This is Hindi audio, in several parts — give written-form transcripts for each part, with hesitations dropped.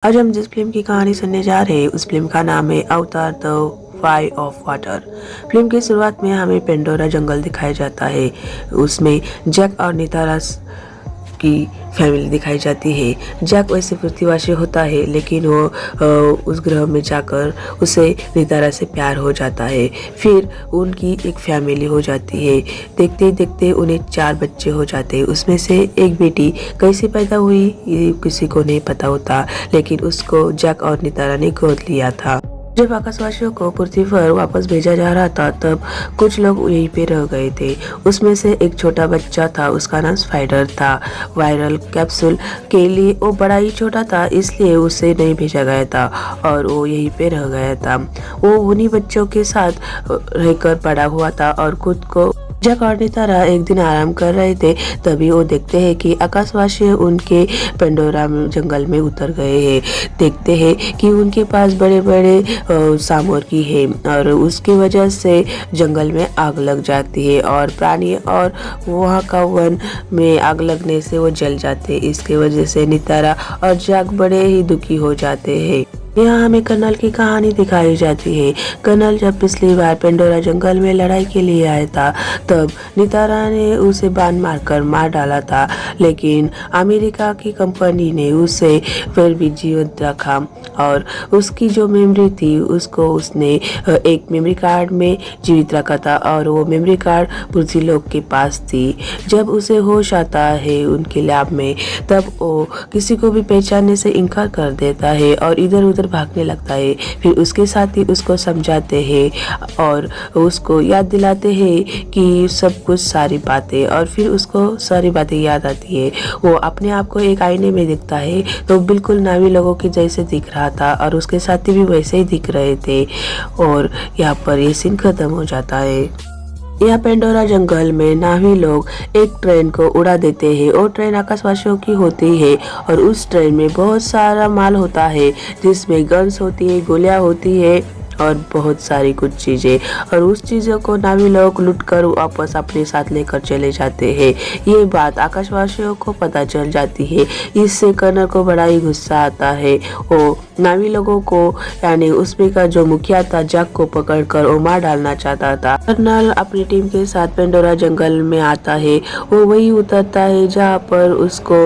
आज हम जिस फिल्म की कहानी सुनने जा रहे हैं उस फिल्म का नाम है Avatar the way of water. फिल्म की शुरुआत में हमें पेंडोरा जंगल दिखाया जाता है। उसमें जैक और नितारा की फैमिली दिखाई जाती है। जैक वैसे पृथ्वीवासी होता है लेकिन वो उस ग्रह में जाकर उसे नितारा से प्यार हो जाता है। फिर उनकी एक फैमिली हो जाती है। देखते ही देखते उन्हें 4 बच्चे हो जाते हैं। उसमें से एक बेटी कैसे पैदा हुई ये किसी को नहीं पता होता, लेकिन उसको जैक और नितारा ने गोद लिया था। जब आकाशवासियों को पृथ्वी पर वापस भेजा जा रहा था तब कुछ लोग यहीं पे रह गए थे। उसमें से एक छोटा बच्चा था, उसका नाम स्पाइडर था। वायरल कैप्सूल के लिए वो बड़ा ही छोटा था, इसलिए उसे नहीं भेजा गया था और वो यहीं पे रह गया था। वो उन्हीं बच्चों के साथ रहकर बड़ा हुआ था और खुद को जैक और नितारा एक दिन आराम कर रहे थे। तभी वो देखते हैं कि आकाशवासी उनके पेंडोरा जंगल में उतर गए हैं। देखते हैं कि उनके पास बड़े बड़े सामग्री है और उसकी वजह से जंगल में आग लग जाती है और प्राणी और वहाँ का वन में आग लगने से वो जल जाते हैं। इसके वजह से नितारा और जैक बड़े ही दुखी हो जाते हैं। यहाँ हमें कर्नल की कहानी दिखाई जाती है। कर्नल जब पिछली बार पेंडोरा जंगल में लड़ाई के लिए आया था तब नितारा ने उसे बाण मारकर मार डाला था, लेकिन अमेरिका की कंपनी ने उसे फिर भी जीवित रखा और उसकी जो मेमोरी थी उसको उसने एक मेमोरी कार्ड में जीवित रखा था और वो मेमोरी कार्ड पृथ्वी लोक के पास थी। जब उसे होश आता है उनके लैब में तब वो किसी को भी पहचानने से इनकार कर देता है और इधर उधर भागने लगता है। फिर उसके साथी उसको समझाते हैं और उसको याद दिलाते हैं कि सब कुछ सारी बातें, और फिर उसको सारी बातें याद आती है। वो अपने आप को एक आईने में दिखता है तो बिल्कुल नावी लोगों के जैसे दिख रहा था और उसके साथी भी वैसे ही दिख रहे थे और यहाँ पर ये सीन खत्म हो जाता है। यह पेंडोरा जंगल में नावी लोग एक ट्रेन को उड़ा देते हैं और ट्रेन आकाशवासियों की होती है और उस ट्रेन में बहुत सारा माल होता है जिसमें गन्स होती है, गोलियां होती है और बहुत सारी कुछ चीजें, और उस चीजों को नावी लोग लूटकर वापस अपने साथ लेकर चले जाते हैं। ये बात आकाशवासियों को पता चल जाती है। इससे कर्नल को बड़ा ही गुस्सा आता है। वो नावी लोगों को यानी उसमें का जो मुखिया था जैक को पकड़कर वो मार डालना चाहता था। कर्नल अपनी टीम के साथ पेंडोरा जंगल में आता है। वो वही उतरता है जहाँ पर उसको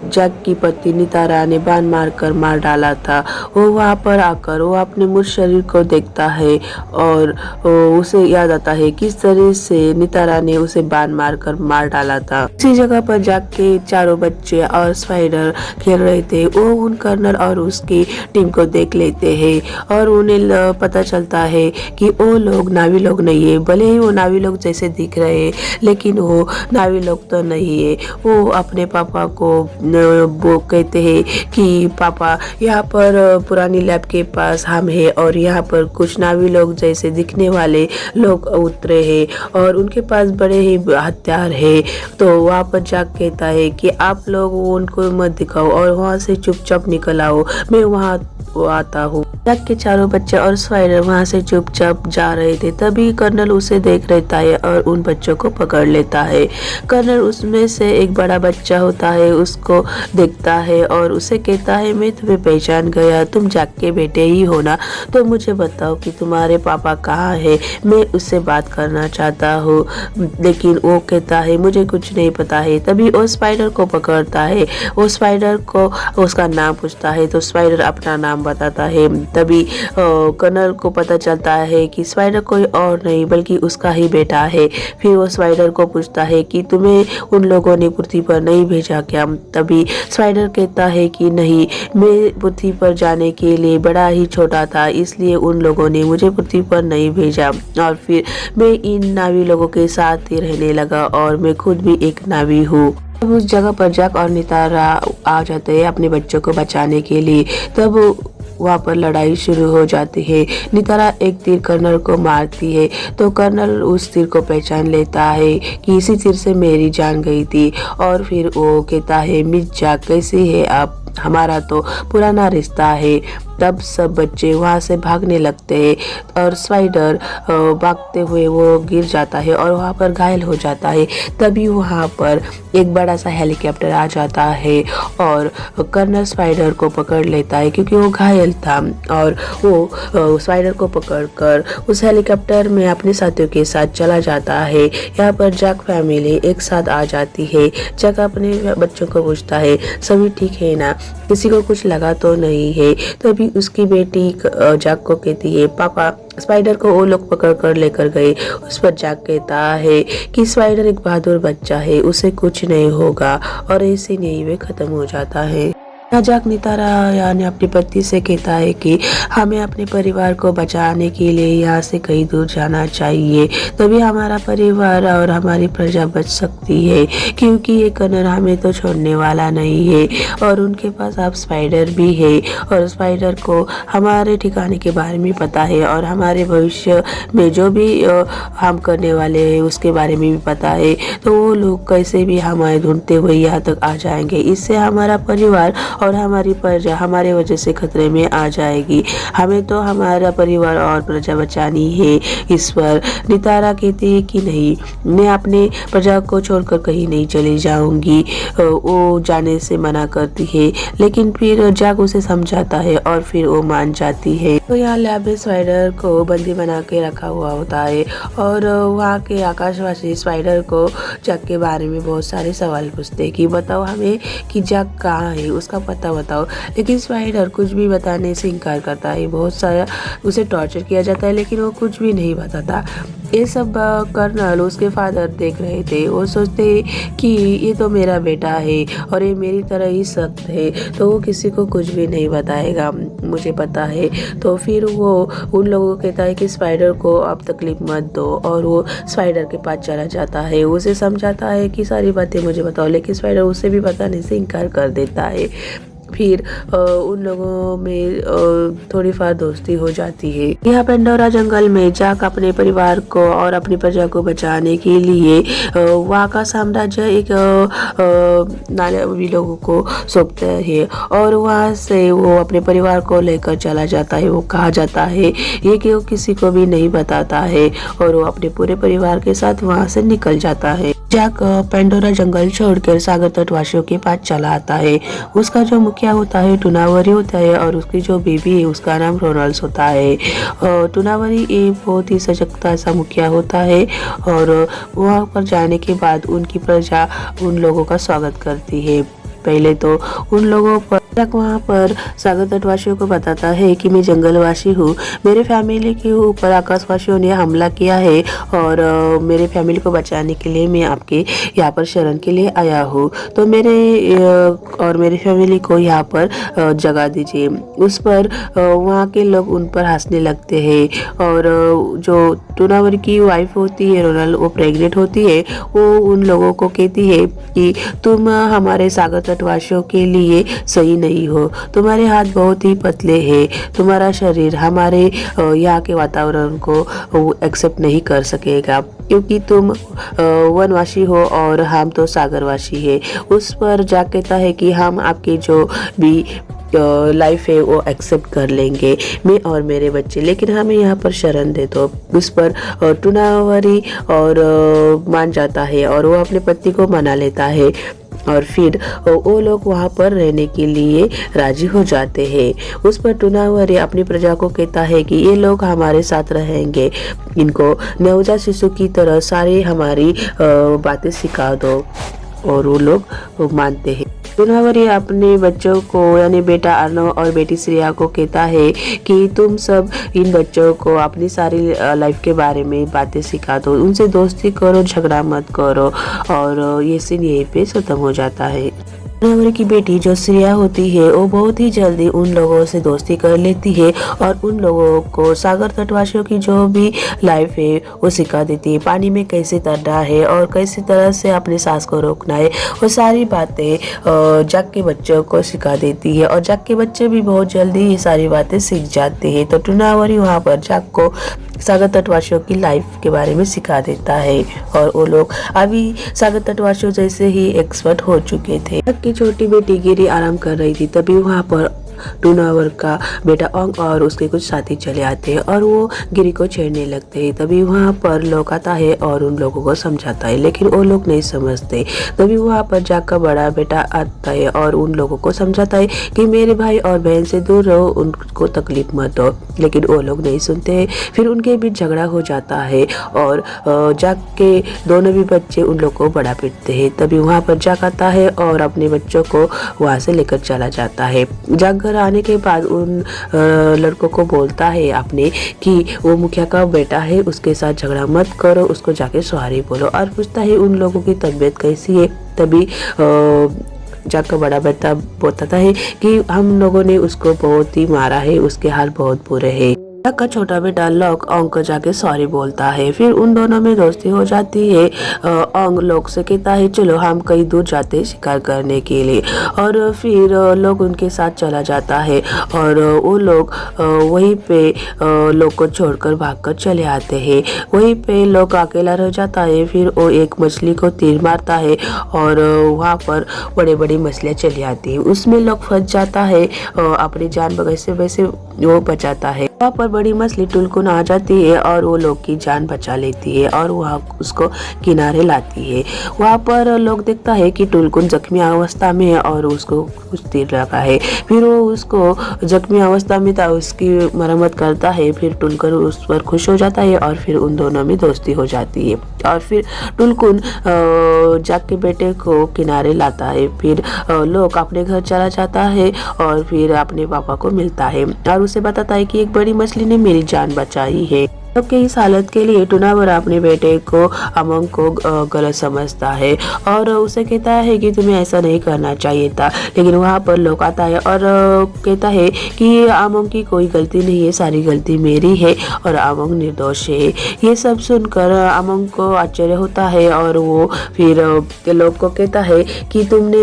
जैक की पत्नी नितारा ने बाण मारकर मार डाला था। वो वहाँ पर आकर वो अपने मूल शरीर को देखता है और उसे याद आता है किस तरह से नितारा ने उसे बाण मारकर मार डाला था। इसी जगह पर जैक के 4 बच्चे और स्पाइडर खेल रहे थे। वो उन कर्नल और उसकी टीम को देख लेते हैं और उन्हें पता चलता है कि वो लोग नावी लोग नहीं है। भले ही वो नावी लोग जैसे दिख रहे हैं लेकिन वो नावी लोग तो नहीं है। वो अपने पापा को वो कहते हैं कि पापा यहाँ पर पुरानी लैब के पास हम है और यहाँ पर कुछ नावी लोग जैसे दिखने वाले लोग उतरे हैं और उनके पास बड़े ही हथियार है। तो वहाँ पर जैक कहता है कि आप लोग उनको मत दिखाओ और वहाँ से चुपचाप निकल आओ, मैं वहाँ आता हूँ। जैक के 4 बच्चे और स्पाइडर वहाँ से चुपचाप जा रहे थे। तभी कर्नल उसे देख लेता है और उन बच्चों को पकड़ लेता है। कर्नल उसमें से एक बड़ा बच्चा होता है, उसको देखता है और उसे कहता है मैं तुम्हें पहचान गया, तुम जैक के बेटे ही हो ना, तो मुझे बताओ कि तुम्हारे पापा कहाँ है, मैं उससे बात करना चाहता हूँ। लेकिन वो कहता है मुझे कुछ नहीं पता है। तभी वो स्पाइडर को पकड़ता है। वो स्पाइडर को उसका नाम पूछता है तो स्पाइडर अपना नाम बताता है। तभी कर्नल को पता चलता है कि स्पाइडर कोई और नहीं बल्कि उसका ही बेटा है। फिर वो स्पाइडर को पूछता है कि तुम्हें उन लोगों ने पृथ्वी पर नहीं भेजा क्या? तभी स्पाइडर कहता है कि नहीं, मैं पृथ्वी पर जाने के लिए बड़ा ही छोटा था, इसलिए उन लोगों ने मुझे पृथ्वी पर नहीं भेजा और फिर मैं इन नावी लोगों के साथ ही रहने लगा और मैं खुद भी एक नावी हूँ। तब उस जगह पर जैक और नितारा आ जाते हैं अपने बच्चों को बचाने के लिए। तब वहाँ पर लड़ाई शुरू हो जाती है। नितारा एक तीर कर्नल को मारती है तो कर्नल उस तीर को पहचान लेता है कि इसी तीर से मेरी जान गई थी और फिर वो कहता है मिस जैक कैसी है आप, हमारा तो पुराना रिश्ता है। तब सब बच्चे वहाँ से भागने लगते हैं और स्पाइडर भागते हुए वो गिर जाता है और वहाँ पर घायल हो जाता है। तभी वहाँ पर एक बड़ा सा हेलीकॉप्टर आ जाता है और कर्नल स्पाइडर को पकड़ लेता है क्योंकि वो घायल था, और वो स्पाइडर को पकड़कर उस हेलीकॉप्टर में अपने साथियों के साथ चला जाता है। यहाँ पर जैक फैमिली एक साथ आ जाती है। जैक अपने बच्चों को पूछता है सभी ठीक है ना, किसी को कुछ लगा तो नहीं है। तभी उसकी बेटी जैक को कहती है पापा स्पाइडर को वो लोग पकड़ कर लेकर गए। उस पर जैक कहता है कि स्पाइडर एक बहादुर बच्चा है, उसे कुछ नहीं होगा, और ऐसे नहीं वे खत्म हो जाता है। जैक नितारा यानी अपनी पत्नी से कहता है कि हमें अपने परिवार को बचाने के लिए यहाँ से कहीं दूर जाना चाहिए, तभी हमारा परिवार और हमारी प्रजा बच सकती है, क्योंकि ये कर्नल हमें तो छोड़ने वाला नहीं है और उनके पास अब स्पाइडर भी है और स्पाइडर को हमारे ठिकाने के बारे में पता है और हमारे भविष्य में जो भी हम करने वाले हैं उसके बारे में भी पता है। तो वो लोग कैसे भी हमें ढूंढते हुए यहाँ तक आ जाएंगे। इससे हमारा परिवार और हमारी प्रजा हमारे वजह से खतरे में आ जाएगी। हमें तो हमारा परिवार और प्रजा बचानी है। इस पर नितारा कहती है कि नहीं, मैं अपने प्रजा को छोड़कर कहीं नहीं चली जाऊंगी। वो जाने से मना करती है, लेकिन फिर जैक उसे समझाता है और फिर वो मान जाती है। तो यहाँ लैब में स्पाइडर को बंदी बना के रखा हुआ होता है और वहाँ के आकाशवासी स्पाइडर को जैक के बारे में बहुत सारे सवाल पूछते हैं कि बताओ हमें कि जैक कहाँ है, उसका पता बताओ। लेकिन स्पाइडर कुछ भी बताने से इनकार करता है। बहुत सारा उसे टॉर्चर किया जाता है लेकिन वो कुछ भी नहीं बताता। ये सब कर्नल उसके फादर देख रहे थे। वो सोचते कि ये तो मेरा बेटा है और ये मेरी तरह ही सख्त है, तो वो किसी को कुछ भी नहीं बताएगा, मुझे पता है। तो फिर वो उन लोगों को कहता है कि स्पाइडर को अब तकलीफ मत दो, और वो स्पाइडर के पास चला जाता है। उसे समझाता है कि सारी बातें मुझे बताओ, लेकिन स्पाइडर उसे भी बताने से इनकार कर देता है। फिर उन लोगों में थोड़ी फार दोस्ती हो जाती है। यहाँ पेंडोरा जंगल में जैक अपने परिवार को और अपनी प्रजा को बचाने के लिए वहाँ का साम्राज्य एक नालेवी लोगों को सौंपता है और वहाँ से वो अपने परिवार को लेकर चला जाता है। वो कहा जाता है ये कि वो किसी को भी नहीं बताता है और वो अपने पूरे परिवार के साथ वहाँ से निकल जाता है। जैक पेंडोरा जंगल छोड़कर सागर तटवासियों के पास चला आता है। उसका जो मुखिया होता है टूनावरी होता है और उसकी जो बेबी है उसका नाम रोनल्स होता है। टूनावरी एक बहुत ही सजगता सा मुखिया होता है और वहाँ पर जाने के बाद उनकी प्रजा उन लोगों का स्वागत करती है। पहले तो उन लोगों पर जैक वहाँ पर सागर तटवासियों को बताता है कि मैं जंगलवासी हूँ, मेरे फैमिली के ऊपर आकाशवासियों ने हमला किया है और मेरे फैमिली को बचाने के लिए मैं आपके यहाँ पर शरण के लिए आया हूँ, तो मेरे और मेरी फैमिली को यहाँ पर जगह दीजिए। उस पर वहाँ के लोग उन पर हंसने लगते हैं और जो टूनावरी की वाइफ होती है रोनल, वो प्रेग्नेंट होती है। वो उन लोगों को कहती है कि तुम हमारे सागर तटवासियों के लिए सही नहीं हो, तुम्हारे हाथ बहुत ही पतले हैं, तुम्हारा शरीर हमारे यहाँ के वातावरण को एक्सेप्ट नहीं कर सकेगा, क्योंकि तुम वनवासी हो और हम तो सागरवासी है। उस पर जैक कहता है कि हम आपके जो भी लाइफ है वो एक्सेप्ट कर लेंगे, मैं और मेरे बच्चे, लेकिन हमें यहाँ पर शरण दे दो। उस पर टूनावरी और मान जाता है और वो अपने पति को मना लेता है और फिर वो लोग वहाँ पर रहने के लिए राजी हो जाते हैं। उस पर टूनावरी अपनी प्रजा को कहता है कि ये लोग हमारे साथ रहेंगे, इनको नवजात शिशु की तरह सारी हमारी बातें सिखा दो, और वो लोग मानते हैं। टूनावरी अपने बच्चों को यानी बेटा अर्नव और बेटी श्रेया को कहता है कि तुम सब इन बच्चों को अपनी सारी लाइफ के बारे में बातें सिखा दो, उनसे दोस्ती करो, झगड़ा मत करो, और ये सीन यहीं पे खत्म हो जाता है। टूनावरी की बेटी जो श्रेया होती है वो बहुत ही जल्दी उन लोगों से दोस्ती कर लेती है और उन लोगों को सागर तटवासियों की जो भी लाइफ है वो सिखा देती है। पानी में कैसे तैरना है और कैसे तरह से अपने सांस को रोकना है, वो सारी बातें जैक के बच्चों को सिखा देती है और जैक के बच्चे भी बहुत जल्दी ये सारी बातें सीख जाते हैं। तो टूनावरी वहाँ पर जैक को सागर तटवासियों की लाइफ के बारे में सिखा देता है और वो लोग अभी सागर तटवासियों जैसे ही एक्सपर्ट हो चुके थे। जैक की छोटी बेटी गिरी आराम कर रही थी, तभी वहाँ पर टूनावर का बेटा ओंग और उसके कुछ साथी चले आते हैं और वो गिरी को छेड़ने लगते हैं। तभी वहाँ पर लोग आता है और उन लोगों को समझाता है, लेकिन वो लोग नहीं समझते। तभी वहाँ पर जैक का बड़ा बेटा आता है और उन लोगों को समझाता है कि मेरे भाई और बहन से दूर रहो, उनको तकलीफ मत दो, लेकिन वो लोग नहीं सुनते हैं। फिर उनके बीच झगड़ा हो जाता है और जैक के दोनों भी बच्चे उन लोग को बड़ा पीटते हैं। तभी वहाँ पर जैक आता है और अपने बच्चों को वहाँ से लेकर चला जाता है। जैक घर आने के बाद उन लड़कों को बोलता है अपने कि वो मुखिया का बेटा है, उसके साथ झगड़ा मत करो, उसको जाके सॉरी बोलो, और पूछता है उन लोगों की तबीयत कैसी है। तभी जैक का बड़ा बेटा बताता है कि हम लोगों ने उसको बहुत ही मारा है, उसके हाल बहुत बुरे हैं। जैक का छोटा बेटा लॉक ओंग को जाके सॉरी बोलता है। फिर उन दोनों में दोस्ती हो जाती है। ओंग लॉक से कहता है चलो हम कहीं दूर जाते हैं शिकार करने के लिए, और फिर लोग उनके साथ चला जाता है और वो लोग वहीं पे लोग को छोड़कर भागकर चले आते हैं। वहीं पे लोग अकेला रह जाता है। फिर वो एक मछली को तीर मारता है और वहाँ पर बड़ी बड़ी मछलियाँ चली आती है। उसमें लोग फंस जाता है, अपनी जान वैसे वैसे वो बचाता है। वहाँ पर बड़ी मछली टुलकुन आ जाती है और वो लोग की जान बचा लेती है और वहाँ उसको किनारे लाती है। वहाँ पर लोग देखता है कि टुलकुन जख्मी अवस्था में है और उसको कुछ तीर लगा है। फिर वो उसको जख्मी अवस्था में था उसकी मरम्मत करता है। फिर टुलकुन उस पर खुश हो जाता है और फिर उन दोनों में दोस्ती हो जाती है और फिर टुलकुन जैक के बेटे को किनारे लाता है। फिर लोग अपने घर चला जाता है और फिर अपने पापा को मिलता है और उसे बताता है कि एक बड़ी मछली ने मेरी जान बचाई है। सबके इस हालत के लिए टूनावर अपने बेटे को अमंग को गलत समझता है और उसे कहता है कि तुम्हें ऐसा नहीं करना चाहिए था, लेकिन वहाँ पर लोग आता है और कहता है कि अमंग की कोई गलती नहीं है, सारी गलती मेरी है और अमंग निर्दोष है। ये सब सुनकर अमंग को आश्चर्य होता है और वो फिर लोग को कहता है कि तुमने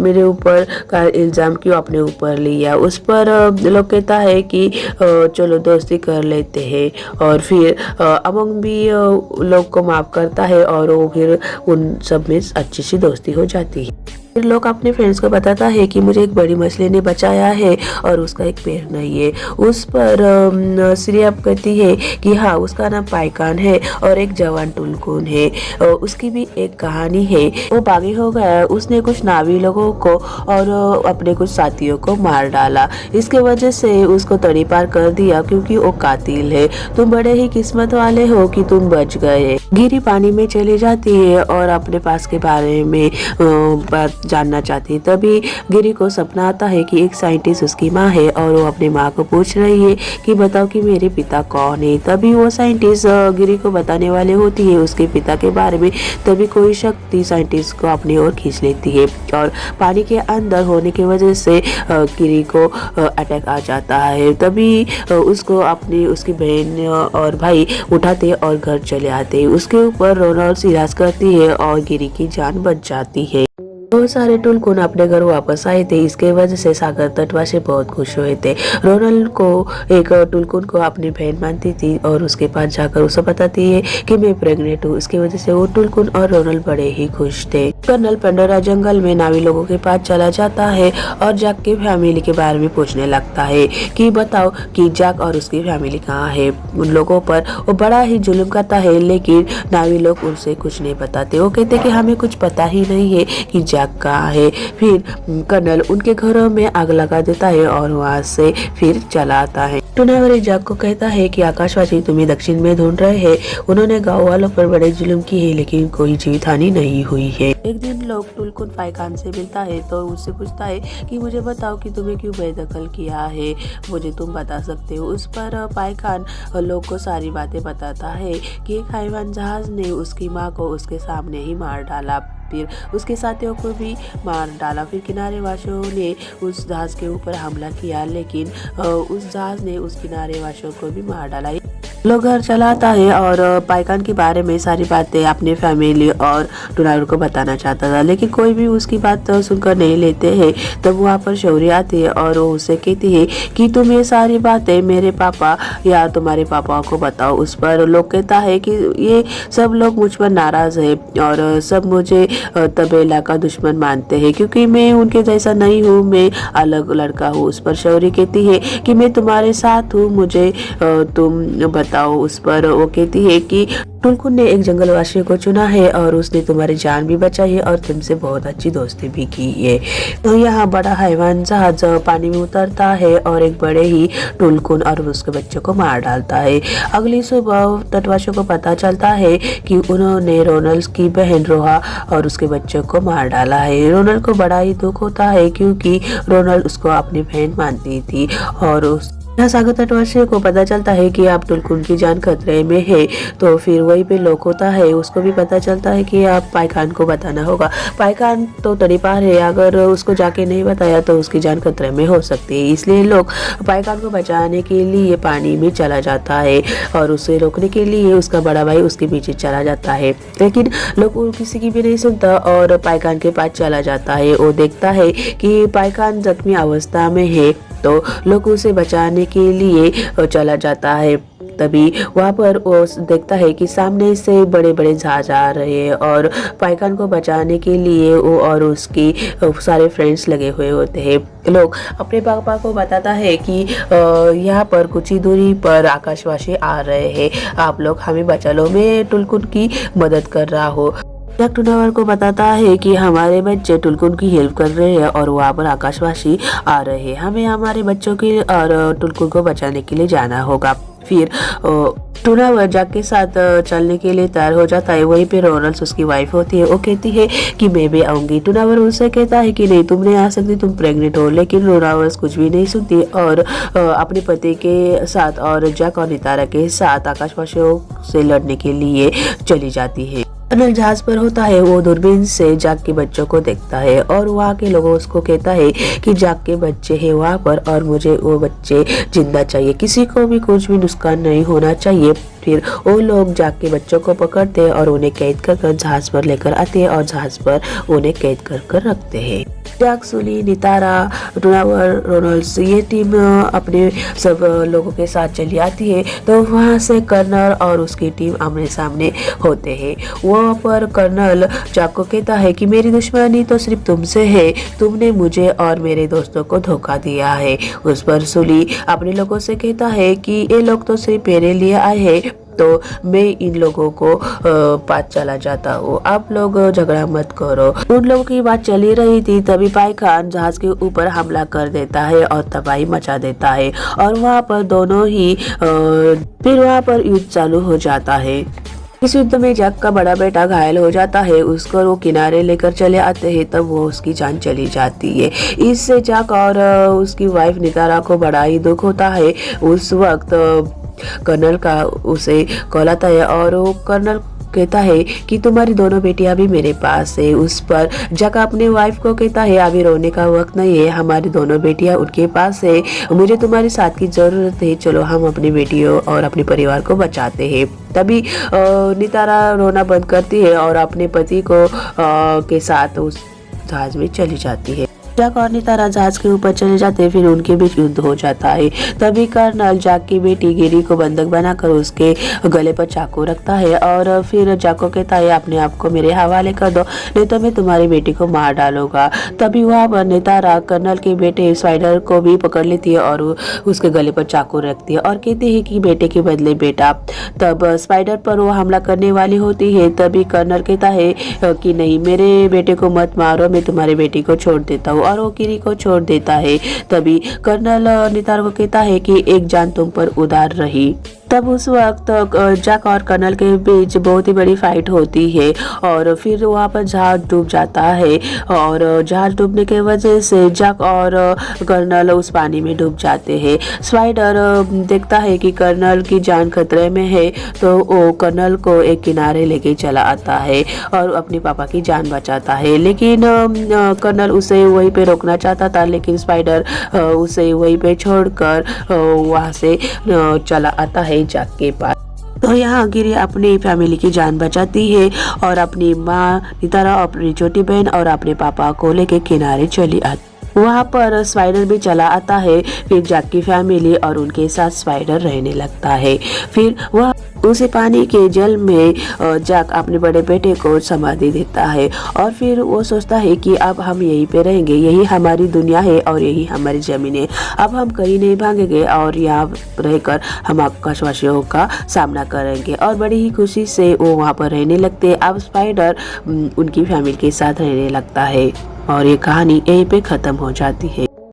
मेरे ऊपर का इल्ज़ाम क्यों अपने ऊपर लिया। उस पर लोग कहता है कि चलो दोस्ती कर लेते हैं और फिर अमंग भी लोग को माफ करता है और वो फिर उन सब में अच्छी सी दोस्ती हो जाती है। फिर लोग अपने फ्रेंड्स को बताता है कि मुझे एक बड़ी मछली ने बचाया है और उसका एक पैर नहीं है। उस पर श्रेया कहती है कि हाँ उसका नाम पाइकान है और एक जवान टुलकुन है, उसकी भी एक कहानी है। वो बागी हो गया, उसने कुछ नावी लोगों को और अपने कुछ साथियों को मार डाला। इसके वजह से उसको तड़ी पार कर दिया क्योंकि वो कातिल है। तुम बड़े ही किस्मत वाले हो कि तुम बच गए। गिरी पानी में चली जाती है और अपने पास के बारे में बात जानना चाहती है। तभी गिरी को सपना आता है कि एक साइंटिस्ट उसकी माँ है और वो अपनी माँ को पूछ रही है कि बताओ कि मेरे पिता कौन है। तभी वो साइंटिस्ट गिरी को बताने वाले होती है उसके पिता के बारे में। तभी कोई शक्ति साइंटिस्ट को अपनी ओर खींच लेती है और पानी के अंदर होने की वजह से गिरी को अटैक आ जाता है। तभी उसको अपनी उसकी बहन और भाई उठाते और घर चले आते। उसके ऊपर रोनाल्ड इलाज करती है और गिरी की जान बच जाती है। बहुत सारे टुलकुन अपने घर वापस आए थे। इसके वजह से सागर तटवासी बहुत खुश हुए थे। रोनाल्ड को एक टुलकुन को अपनी बहन मानती थी और उसके पास जाकर उसे बताती है कि मैं प्रेग्नेंट हूँ। इसकी वजह से वो टुलकुन और रोनाल्ड बड़े ही खुश थे। कर्नल पेंडोरा जंगल में नावी लोगों के पास चला जाता है और जैक की फैमिली के बारे में पूछने लगता है कि बताओ कि जैक और उसकी फैमिली कहाँ है। उन लोगों पर वो बड़ा ही जुल्म करता है, लेकिन नावी लोग उनसे कुछ नहीं बताते। वो कहते कि हमें कुछ पता ही नहीं है कि जैक कहाँ है। फिर कर्नल उनके घरों में आग लगा देता है और वहाँ से फिर चला आता है। टूनावर जैक को कहता है कि आकाशवासी तुम्हें दक्षिण में ढूंढ रहे हैं। उन्होंने गाँव वालों पर बड़े जुल्म की है, लेकिन कोई जीवित हानि नहीं हुई है। एक दिन लोग टुलकुन पाइकान से मिलता है तो उससे पूछता है कि मुझे बताओ कि तुम्हें क्यों बेदखल किया है, मुझे तुम बता सकते हो। उस पर पाइकान लोग को सारी बातें बताता है कि एक हैवान जहाज ने उसकी माँ को उसके सामने ही मार डाला, फिर उसके साथियों को भी मार डाला। फिर किनारे वासियों ने उस जहाज के ऊपर हमला किया, लेकिन उस जहाज ने उस किनारे वासियों को भी मार डाला। लोग घर चला आता है और पाइकान के बारे में सारी बातें अपने फैमिली और टुनावर को बताना चाहता था, लेकिन कोई भी उसकी बात सुनकर नहीं लेते हैं। तब वहाँ पर शौर्य आती है और वो उसे कहती है कि तुम ये सारी बातें मेरे पापा या तुम्हारे पापा को बताओ। उस पर लोग कहता है कि ये सब लोग मुझ पर नाराज़ है और सब मुझे तबेला का दुश्मन मानते हैं क्योंकि मैं उनके जैसा नहीं हूँ, मैं अलग लड़का हूँ। उस पर शौर्य कहती है कि मैं तुम्हारे साथ हूँ, मुझे तुम बताओ। उस पर वो कहती है कि टुलकुन ने एक जंगलवासी को चुना है और उसने तुम्हारी जान भी बचाई है और तुमसे बहुत अच्छी दोस्ती भी की है। तो यहाँ बड़ा हैवान जहाज पानी में उतरता है और एक बड़े ही टुलकुन और उसके बच्चों को मार डालता है। अगली सुबह तटवासियों को पता चलता है कि उन्होंने रोनल्ड की बहन रोहा और उसके बच्चों को मार डाला है। रोनल्ड को बड़ा ही दुख होता है क्योंकि रोनल्ड उसको अपनी बहन मानती थी और यहाँ सागर तटवासी को पता चलता है कि अब टुलकुन की जान खतरे में है। तो फिर वहीं पे लोग होता है, उसको भी पता चलता है कि अब पाइकान को बताना होगा। पाइकान तो तड़ीपार है, अगर उसको जाके नहीं बताया तो उसकी जान खतरे में हो सकती है, इसलिए लोग पाइकान को बचाने के लिए पानी में चला जाता है और उसे रोकने के लिए उसका बड़ा भाई उसके पीछे चला जाता है, लेकिन लोग किसी की भी नहीं सुनता और पाइकान के पास चला जाता है। वो देखता है कि पाइकान जख्मी अवस्था में है तो लोग उसे बचाने के लिए चला जाता है। तभी वहाँ पर वो देखता है कि सामने से बड़े बड़े जहाज आ रहे हैं और पाइकान को बचाने के लिए वो और उसकी सारे फ्रेंड्स लगे हुए होते हैं। लोग अपने पापा को बताता है कि यहाँ पर कुछ ही दूरी पर आकाशवासी आ रहे हैं, आप लोग हमें बचा लो, मैं टुलकुन की मदद कर रहा हूँ। जैक टुनावर को बताता है कि हमारे बच्चे टुलकुन की हेल्प कर रहे हैं और वहाँ पर आकाशवासी आ रहे हैं, हमें हमारे बच्चों की और टुलकुन को बचाने के लिए जाना होगा। फिर टुनावर जैक के साथ चलने के लिए तैयार हो जाता है। वहीं पे रोनल्ड उसकी वाइफ होती है, वो कहती है कि मैं भी आऊंगी। टुनावर उनसे कहता है कि नहीं तुम नहीं आ सकती, तुम प्रेग्नेंट हो, लेकिन रोनावर कुछ भी नहीं सुनती और अपने पति के साथ और जैक और नितारा के साथ आकाशवासियों से लड़ने के लिए चली जाती है। कर्नल जहाज पर होता है, वो दूरबीन से जैक के बच्चों को देखता है और वहाँ के लोगों उसको कहता है कि जैक के बच्चे हैं वहाँ पर और मुझे वो बच्चे जिंदा चाहिए, किसी को भी कुछ भी नुकसान नहीं होना चाहिए। फिर वो लोग जैक के बच्चों को पकड़ते हैं और उन्हें कैद कर जहाज पर लेकर आते हैं और जहाज पर उन्हें कैद कर रखते हैं। जैक, सुली, नितारा, टुनावर, रोनल्ड ये टीम अपने सब लोगों के साथ चली आती है। तो वहाँ से कर्नल और उसकी टीम आमने सामने होते हैं। वहाँ पर कर्नल जैक को कहता है कि मेरी दुश्मनी तो सिर्फ तुमसे है, तुमने मुझे और मेरे दोस्तों को धोखा दिया है। उस पर सुली अपने लोगों से कहता है कि ये लोग तो सिर्फ मेरे लिए आए हैं, तो मैं इन लोगों को पास चला जाता हूँ, आप लोग झगड़ा मत करो। उन लोगों की बात चली रही थी, तभी पाइकान जहाज के ऊपर हमला कर देता है और तबाही मचा देता है और वहाँ पर दोनों ही फिर वहाँ पर युद्ध चालू हो जाता है। इस युद्ध में जैक का बड़ा बेटा घायल हो जाता है, उसको वो किनारे लेकर चले आते हैं, तब वो उसकी जान चली जाती है। इससे जैक और उसकी वाइफ नितारा को बड़ा ही दुख होता है। उस वक्त कर्नल का उसे कॉल आता है और वो कर्नल कहता है कि तुम्हारी दोनों बेटियां भी मेरे पास है। उस पर जैक अपने वाइफ को कहता है अभी रोने का वक्त नहीं है, हमारी दोनों बेटियां उनके पास है, मुझे तुम्हारे साथ की जरूरत है, चलो हम अपनी बेटियों और अपने परिवार को बचाते हैं। तभी नितारा रोना बंद करती है और अपने पति को के साथ उस जहाज में चली जाती है। जैक और नितारा जहाज के ऊपर चले जाते हैं, फिर उनके बीच युद्ध हो जाता है। तभी कर्नल जैक की बेटी गिरी को बंधक बनाकर उसके गले पर चाकू रखता है और फिर जैक को कहता है अपने आप को मेरे हवाले कर दो, नहीं तो मैं तुम्हारी बेटी को मार डालूंगा। तभी वहाँ पर नितारा कर्नल के बेटे स्पाइडर को भी पकड़ लेती है और उसके गले पर चाकू रखती है और कहती है कि बेटे के बदले बेटा। तब स्पाइडर पर वो हमला करने वाली होती है, तभी कर्नल कहता है कि नहीं, मेरे बेटे को मत मारो, मैं तुम्हारी बेटी को छोड़ देता हूँ और वो किरी को छोड़ देता है। तभी कर्नल नितार को कहता है कि एक जान तुम पर उदार रही। तब उस वक्त जैक और कर्नल के बीच बहुत ही बड़ी फाइट होती है और फिर वहाँ पर जहाज डूब जाता है और जहाज डूबने के वजह से जैक और कर्नल उस पानी में डूब जाते हैं। स्पाइडर देखता है कि कर्नल की जान खतरे में है, तो वो कर्नल को एक किनारे लेके चला आता है और अपने पापा की जान बचाता है, लेकिन कर्नल उसे वहीं पे रोकना चाहता था, लेकिन स्पाइडर उसे वहीं पे छोड़कर वहाँ से चला आता है। है जैक के पास। तो यहाँ गिरी अपनी फैमिली की जान बचाती है और अपनी माँ नितारा, अपनी छोटी बहन और अपने पापा को लेके किनारे चली आती। वहाँ पर स्पाइडर भी चला आता है। फिर जैक की फैमिली और उनके साथ स्पाइडर रहने लगता है। फिर वह उसे पानी के जल में जैक अपने बड़े बेटे को समाधि देता है और फिर वो सोचता है कि अब हम यहीं पे रहेंगे, यही हमारी दुनिया है और यही हमारी जमीन है। अब हम कहीं नहीं भागेंगे और यहाँ रहकर हम आकाशवासियों का सामना करेंगे और बड़ी ही खुशी से वो वहाँ पर रहने लगते हैं। अब स्पाइडर उनकी फैमिली के साथ रहने लगता है और ये कहानी यहीं पे ख़त्म हो जाती है।